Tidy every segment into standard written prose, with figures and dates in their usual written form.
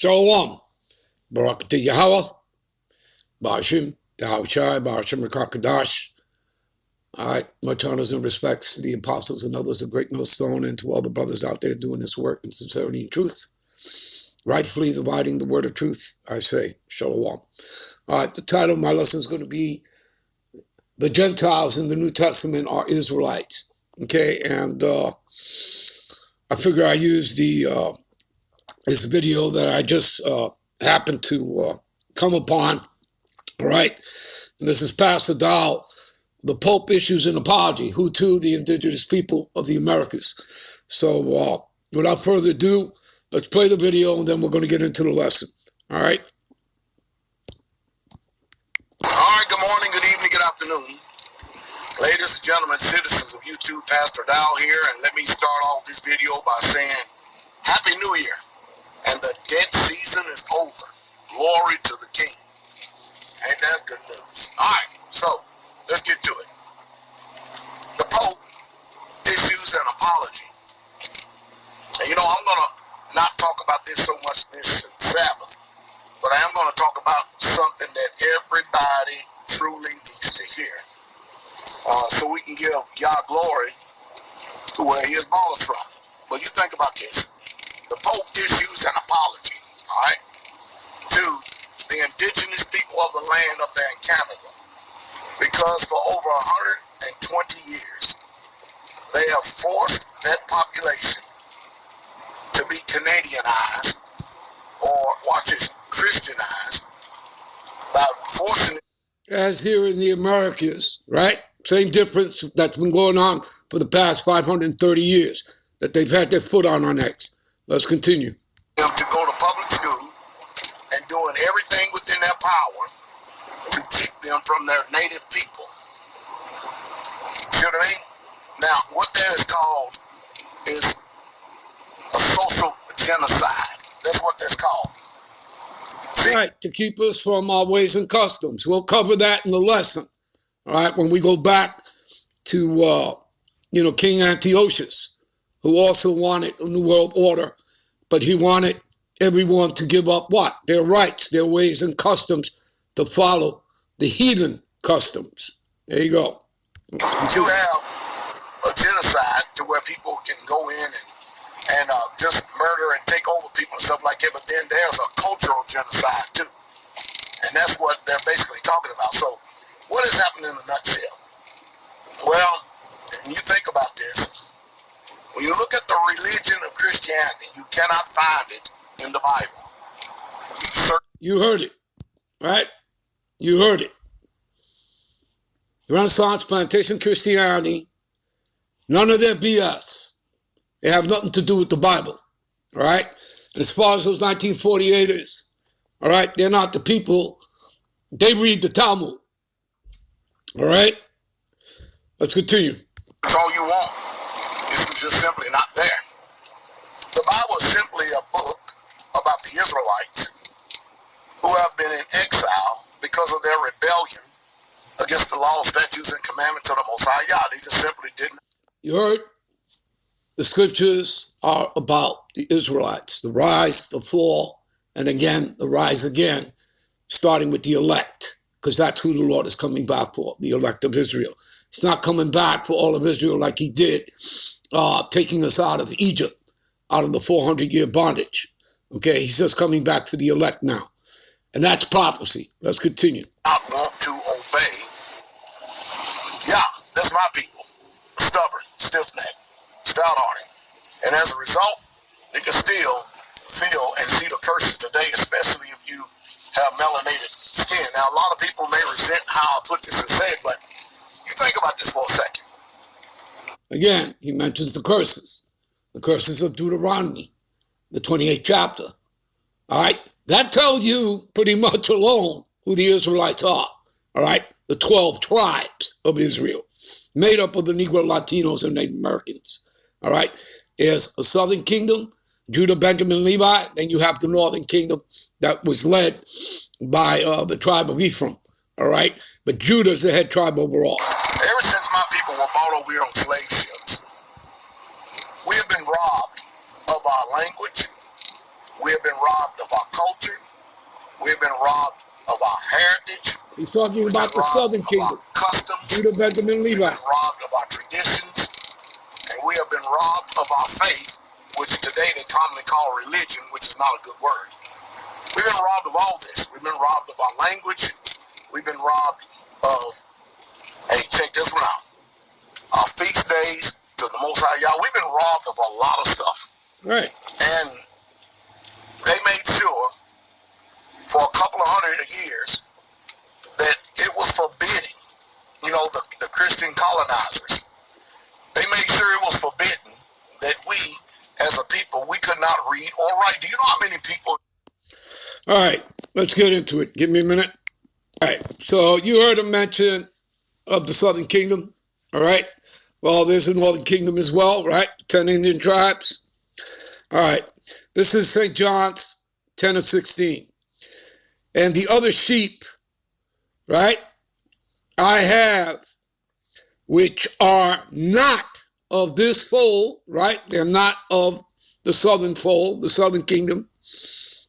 Shalom. Barakati Yahweh. Bashim. Yahushai. Bashim Rakakadash. All right. Much honors and respects to the apostles and others of Great Millstone and to all the brothers out there doing this work in sincerity and truth. Rightfully dividing the word of truth, I say. Shalom. All right. The title of my lesson is going to be The Gentiles in the New Testament are Israelites. Okay. And I figure I use this video that I just happened to come upon. All right. And this is Pastor Dow. The Pope issues an apology. Who to? The indigenous people of the Americas. So without further ado, let's play the video and then we're going to get into the lesson. All right. All right. Good morning, good evening, good afternoon. Ladies and gentlemen, citizens of YouTube, Pastor Dow here. And let me start off this video by saying Happy New Year. And the dead season is over. Glory to the King. Ain't that good news? All right. So let's get to it. The Pope issues an apology. And I'm going to not talk about this so much this Sabbath, but I am going to talk about something that everybody truly needs to hear, so we can give God glory to where he has brought us from. But you think about this. The Pope issues an apology, all right, to the indigenous people of the land up there in Canada, because for over 120 years, they have forced that population to be Canadianized, or watch it, Christianized, by forcing it. As here in the Americas, right? Same difference that's been going on for the past 530 years, that they've had their foot on our necks. Let's continue. Them to go to public school and doing everything within their power to keep them from their native people. See what I mean? Now, what that is called is a social genocide. That's what that's called. See? Right, to keep us from our ways and customs. We'll cover that in the lesson. All right, when we go back to, King Antiochus, who also wanted a new world order, but he wanted everyone to give up what? Their rights, their ways and customs, to follow the heathen customs. There you go. You have a genocide to where people can go in and just murder and take over people and stuff like that, but then there's a cultural genocide too. And that's what they're basically talking about. So what has happened in a nutshell? Well, when you think about this, when you look at the religion of Christianity, you cannot find it in the Bible. You heard it, right? You heard it. Renaissance, plantation Christianity, none of their BS. They have nothing to do with the Bible, all right? And as far as those 1948ers, all right, they're not the people. They read the Talmud, all right? Let's continue. That's all you want. It's just simply not there. The Bible is simply a book about the Israelites who have been in exile because of their rebellion against the law, statutes, and commandments of the Most High Yah. They just simply didn't. You heard? The scriptures are about the Israelites, the rise, the fall, and again, the rise again, starting with the elect, because that's who the Lord is coming back for, the elect of Israel. He's not coming back for all of Israel like he did, taking us out of Egypt, out of the 400-year bondage. Okay, he's just coming back for the elect now. And that's prophecy. Let's continue. I want to obey. Yeah, that's my people. Stubborn, stiff-necked, stout-hearted. And as a result, you can still feel and see the curses today, especially if you have melanated skin. Now, a lot of people may resent how I put this and say it, but you think about this for a second. Again, he mentions the curses of Deuteronomy, the 28th chapter. All right, that tells you pretty much alone who the Israelites are. All right, the 12 tribes of Israel, made up of the Negro, Latinos, and Native Americans. All right, is a southern kingdom, Judah, Benjamin, Levi. Then you have the northern kingdom that was led by the tribe of Ephraim. All right, but Judah is the head tribe overall. Ever since my people were bought over here on slave ships, we have been robbed of our language. We have been robbed of our culture. We've been robbed of our heritage. He's talking about the southern kingdom. Customs. Judah, Benjamin, Levi. We've been robbed of our traditions. And we have been robbed of our faith, which today they commonly call religion, which is not a good word. We've been robbed of all this. We've been robbed of our language. We've been robbed of, hey, check this one out, our feast days to the Most High Yah. We've been robbed of a lot of stuff. Right. And they made sure for a couple of hundred years that it was forbidding, the Christian colonizers. They made sure it was forbidden that we, as a people, we could not read or write. Do you know how many people? All right, let's get into it. Give me a minute. All right, so you heard a mention of the southern kingdom, all right? Well, there's a northern kingdom as well, right? 10 Indian tribes. All right, this is St. John's 10 and 16. And the other sheep, right, I have, which are not of this fold, right? They're not of the southern fold, the southern kingdom.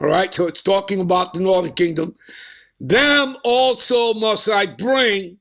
All right, so it's talking about the northern kingdom. Them also must I bring,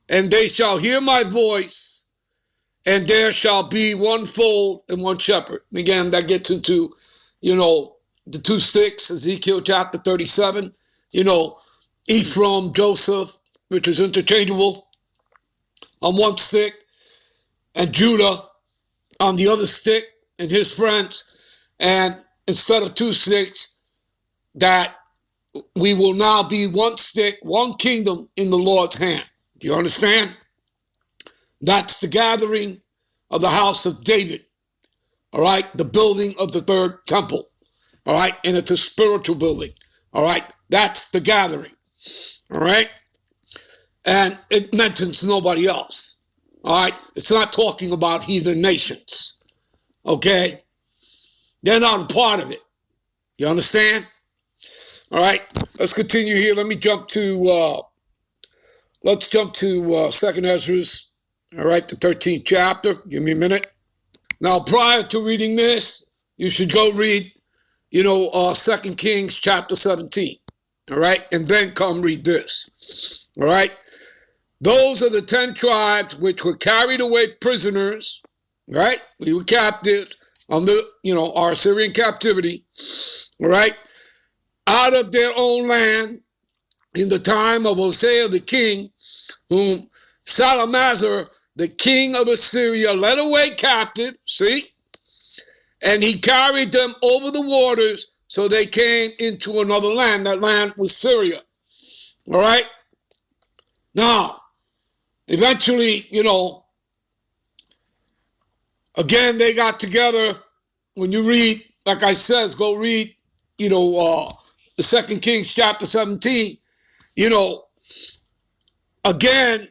and they shall hear my voice, and there shall be one fold and one shepherd. Again, that gets into, the two sticks, Ezekiel chapter 37, Ephraim, Joseph, which is interchangeable, on one stick, and Judah on the other stick, and his friends, and instead of two sticks, that we will now be one stick, one kingdom in the Lord's hand. Do you understand? That's the gathering of the house of David. All right, the building of the third temple. All right, and it's a spiritual building. All right, that's the gathering. All right, and it mentions nobody else. All right, it's not talking about heathen nations. Okay, they're not a part of it. You understand? All right, let's continue here. Let me jump to, Second Ezra, all right, the 13th chapter. Give me a minute. Now, prior to reading this, you should go read, 2 Kings chapter 17, all right, and then come read this, all right. Those are the 10 tribes which were carried away prisoners, right? We were captive under, our Assyrian captivity, all right, out of their own land in the time of Hosea the king, whom Salamazar, the king of Assyria, led away captive, see? And he carried them over the waters, so they came into another land. That land was Syria, all right? Now, eventually, again, they got together. When you read, like I says, go read, the 2 Kings chapter 17, again,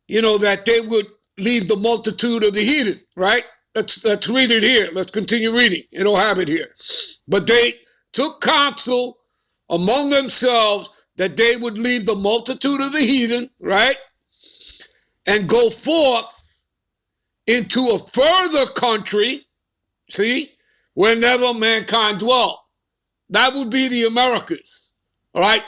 that they would leave the multitude of the heathen, right? Let's read it here. Let's continue reading. You don't have it here. But they took counsel among themselves that they would leave the multitude of the heathen, right? And go forth into a further country, see, wherever mankind dwelt. That would be the Americas, all right?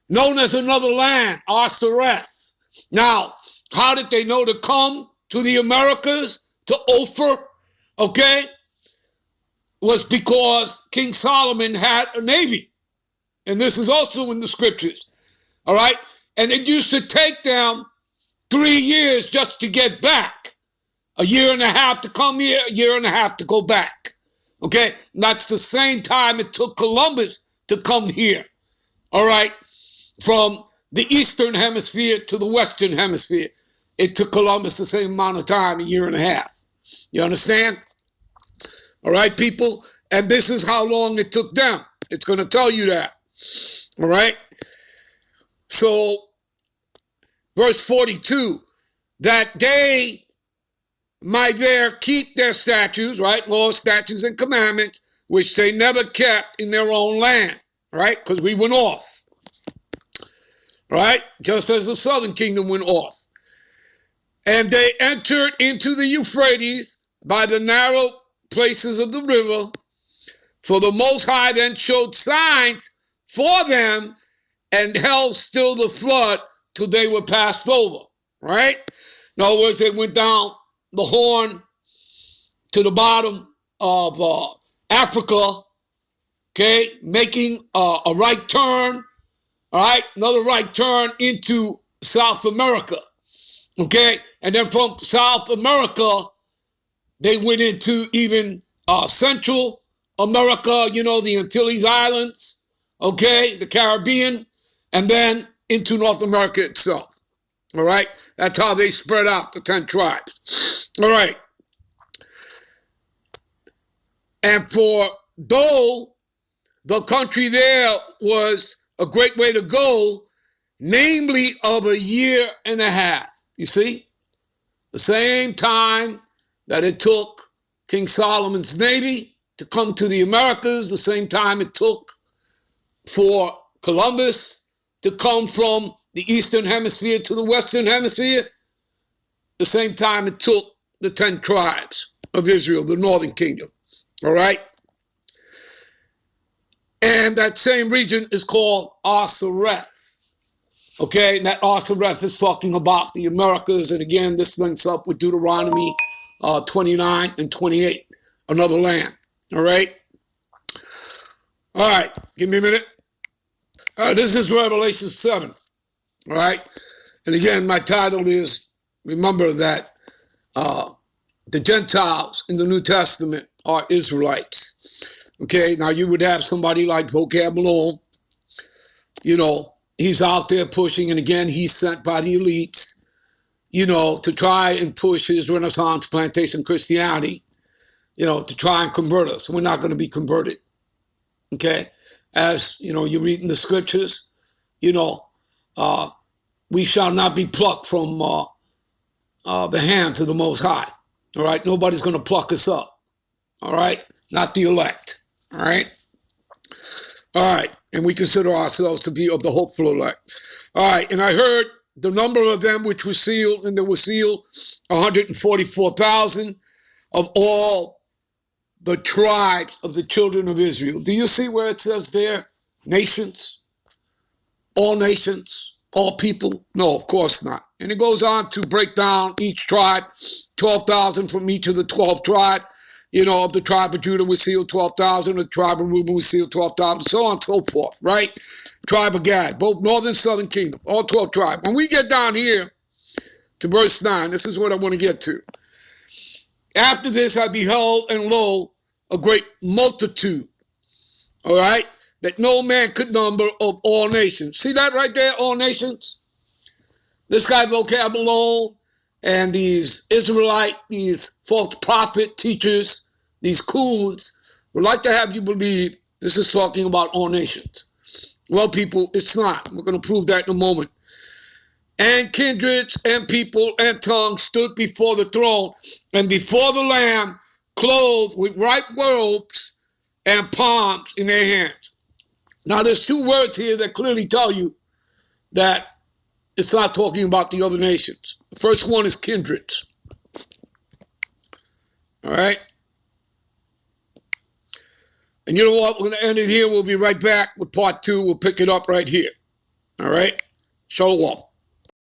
Known as another land, Arsares. Now, how did they know to come to the Americas, to Ophir, okay? Was because King Solomon had a navy. And this is also in the scriptures, all right? And it used to take them 3 years just to get back. A year and a half to come here, a year and a half to go back. Okay? And that's the same time it took Columbus to come here. All right? From the eastern hemisphere to the western hemisphere. It took Columbus the same amount of time, a year and a half. You understand? All right, people? And this is how long it took them. It's going to tell you that. All right? So, verse 42, that they might there keep their statutes, right? Laws, statutes, and commandments, which they never kept in their own land, right? Because we went off, right? Just as the southern kingdom went off. And they entered into the Euphrates by the narrow places of the river, For the Most High then showed signs for them and held still the flood till they were passed over, right? In other words, they went down the horn to the bottom of Africa, okay, making a right turn, all right, another right turn into South America, okay, and then from South America, they went into even Central America, you know, the Antilles Islands, okay, the Caribbean, and then into North America itself, all right? That's how they spread out the 10 tribes, all right? And for though the country there was a great way to go, namely of a year and a half, you see? The same time that it took King Solomon's navy to come to the Americas, the same time it took for Columbus to come from the Eastern Hemisphere to the Western Hemisphere, the same time it took the 10 tribes of Israel, the Northern Kingdom, all right? And that same region is called Osiris, okay? And that Osiris is talking about the Americas, and again, this links up with Deuteronomy 29 and 28, another land, all right? All right, give me a minute. All right, this is Revelation 7, all right? And again, my title is, remember that the Gentiles in the New Testament are Israelites, okay? Now, you would have somebody like Vocab Malone, you know, he's out there pushing, and again, he's sent by the elites, you know, to try and push his Renaissance plantation Christianity, you know, to try and convert us. We're not going to be converted, okay? As, you know, you read in the scriptures, you know, we shall not be plucked from the hands of the Most High, all right? Nobody's going to pluck us up, all right? Not the elect, all right? All right, and we consider ourselves to be of the hopeful elect. All right, and I heard the number of them which were sealed, and there were sealed 144,000 of all the tribes of the children of Israel. Do you see where it says there, nations, all people? No, of course not. And it goes on to break down each tribe, 12,000 from each of the 12 tribes. You know, of the tribe of Judah was sealed 12,000, the tribe of Reuben was sealed 12,000, so on and so forth, right? Tribe of Gad, both northern and southern kingdom, all 12 tribes. When we get down here to verse 9, this is what I want to get to. After this I beheld, and lo, a great multitude, all right, that no man could number, of all nations. See that right there, all nations? This guy Vocab Malone and these Israelite, these false prophet teachers, these coons, would like to have you believe this is talking about all nations. Well, people, it's not. We're going to prove that in a moment. And kindreds and people and tongues stood before the throne and before the Lamb, clothed with white robes and palms in their hands. Now, there's two words here that clearly tell you that it's not talking about the other nations. The first one is kindreds. All right? And you know what? We're going to end it here. We'll be right back with part 2. We'll pick it up right here. All right? Shalom.